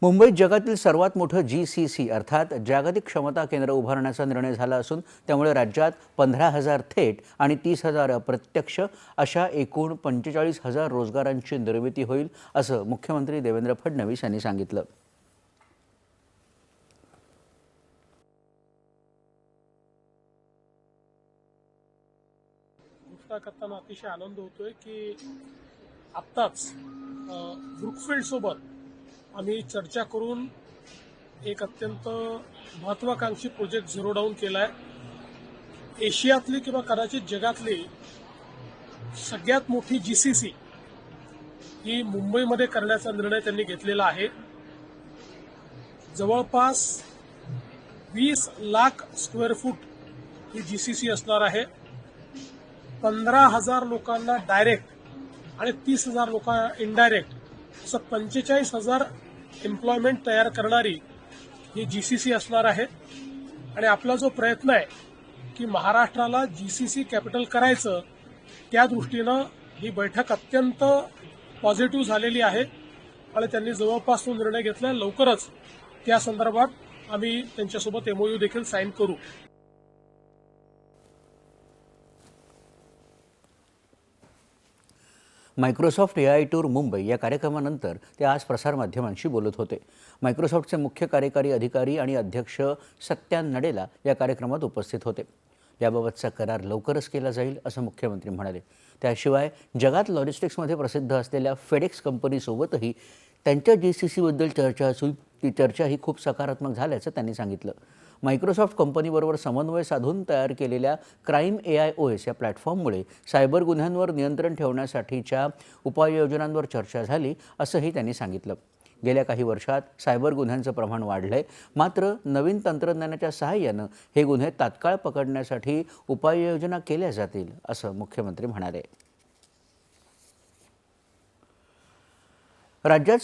मुंबईत जगातील सर्वात मोठं GCC अर्थात जागतिक क्षमता केंद्र उभारण्याचा निर्णय झाला असून त्यामुळे राज्यात 15,000 थेट आणि 30,000 अप्रत्यक्ष अशा एकूण 45,000 रोजगारांची निर्मिती होईल असं मुख्यमंत्री देवेंद्र फडणवीस यांनी सांगितलं। घोषणा करताना अतिशय आनंद होतोय की आत्ताच ब्रुकफिल्ड सोबत आम्ही चर्चा करून एक अत्यंत महत्वाकांक्षी प्रोजेक्ट झिरो डाऊन केलाय। एशियातली किंवा कदाचित जगातली सगळ्यात मोठी GCC ही मुंबईमध्ये करण्याचा निर्णय त्यांनी घेतलेला आहे। जवळपास 20 लाख स्क्वेअर फूट ही GCC असणार आहे। 15,000 लोकांना डायरेक्ट आणि 30,000 लोकांना इनडायरेक्ट असं 45,000 एम्प्लॉयमेंट तयार करणारी ही GCC असणार आहे। आणि आपला जो प्रयत्न आहे की महाराष्ट्राला GCC कॅपिटल करायचं, त्या दृष्टीनं ही बैठक अत्यंत पॉझिटिव्ह झालेली आहे आणि त्यांनी जवळपास तो निर्णय घेतला। लवकरच त्या संदर्भात आम्ही त्यांच्यासोबत MOU देखील साईन करू। मायक्रोसॉफ्ट AI टूर मुंबई या कार्यक्रमानंतर ते आज प्रसारमाध्यमांशी बोलत होते। मायक्रोसॉफ्टचे मुख्य कार्यकारी अधिकारी आणि अध्यक्ष सत्या नडेला या कार्यक्रमात उपस्थित होते। याबाबतचा करार लवकरच केला जाईल असं मुख्यमंत्री म्हणाले। त्याशिवाय जगात लॉजिस्टिक्समध्ये प्रसिद्ध असलेल्या फेडेक्स कंपनीसोबतही त्यांच्या GCCबद्दल चर्चा असून ती चर्चाही खूप सकारात्मक झाल्याचं त्यांनी सांगितलं। मायक्रोसॉफ्ट कंपनीबरोबर समन्वय साधून तयार केलेल्या क्राईम AIOS या प्लॅटफॉर्ममुळे सायबर गुन्ह्यांवर नियंत्रण ठेवण्यासाठीच्या उपाययोजनांवर चर्चा झाली असंही त्यांनी सांगितलं। गेल्या काही वर्षात सायबर गुन्ह्यांचं प्रमाण वाढलंय, मात्र नवीन तंत्रज्ञानाच्या सहाय्यानं हे गुन्हे तात्काळ पकडण्यासाठी उपाययोजना केल्या जातील असं मुख्यमंत्री म्हणाले। राज्यात